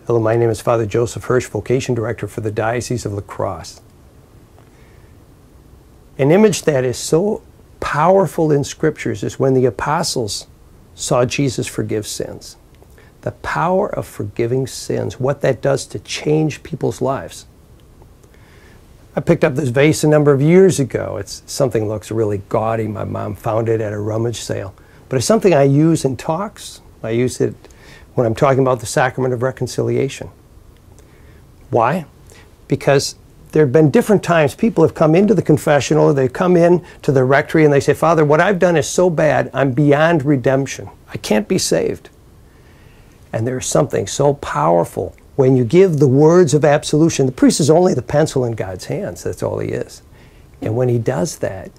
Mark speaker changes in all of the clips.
Speaker 1: Hello, my name is Father Joseph Hirsch, Vocation Director for the Diocese of La Crosse. An image that is so powerful in Scriptures is when the apostles saw Jesus forgive sins. The power of forgiving sins, what that does to change people's lives. I picked up this vase a number of years ago. It's something that looks really gaudy. My mom found it at a rummage sale. But it's something I use in talks. I use it when I'm talking about the sacrament of reconciliation. Why? Because there have been different times people have come into the confessional, they come in to the rectory and they say, Father, what I've done is so bad, I'm beyond redemption. I can't be saved. And there's something so powerful when you give the words of absolution. The priest is only the pencil in God's hands. That's all he is. And when he does that,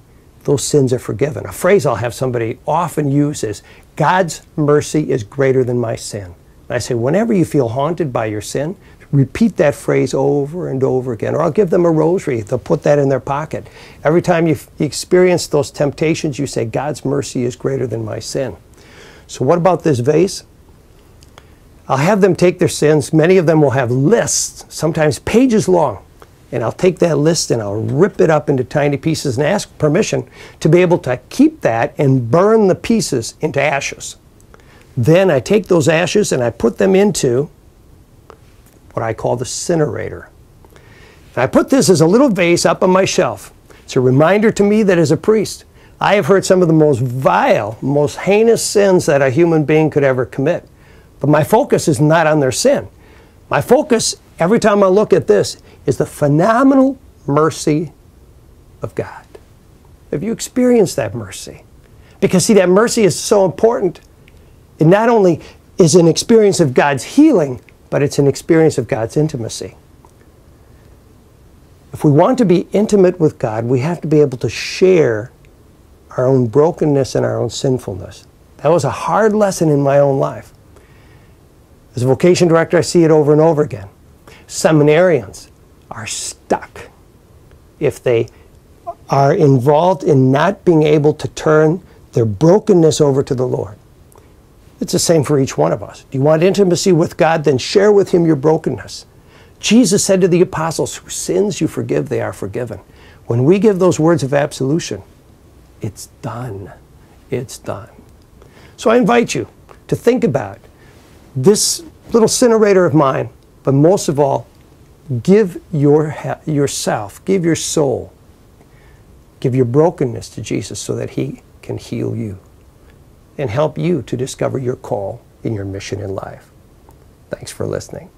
Speaker 1: those sins are forgiven. A phrase I'll have somebody often use is, God's mercy is greater than my sin. And I say, whenever you feel haunted by your sin, repeat that phrase over and over again. Or I'll give them a rosary. They'll put that in their pocket. Every time you experience those temptations, you say, God's mercy is greater than my sin. So what about this vase? I'll have them take their sins. Many of them will have lists, sometimes pages long. And I'll take that list and I'll rip it up into tiny pieces and ask permission to be able to keep that and burn the pieces into ashes. Then I take those ashes and I put them into what I call the Sinerator. And I put this as a little vase up on my shelf. It's a reminder to me that as a priest, I have heard some of the most vile, most heinous sins that a human being could ever commit. But my focus is not on their sin. My focus, every time I look at this, is the phenomenal mercy of God. Have you experienced that mercy? Because see, that mercy is so important. It not only is an experience of God's healing, but it's an experience of God's intimacy. If we want to be intimate with God, we have to be able to share our own brokenness and our own sinfulness. That was a hard lesson in my own life. As a vocation director, I see it over and over again. Seminarians are stuck if they are involved in not being able to turn their brokenness over to the Lord. It's the same for each one of us. Do you want intimacy with God? Then share with Him your brokenness. Jesus said to the apostles, whose sins you forgive, they are forgiven. When we give those words of absolution, it's done. It's done. So I invite you to think about this little Sinerator of mine, but most of all, give yourself, give your soul, give your brokenness to Jesus so that He can heal you and help you to discover your call in your mission in life. Thanks for listening.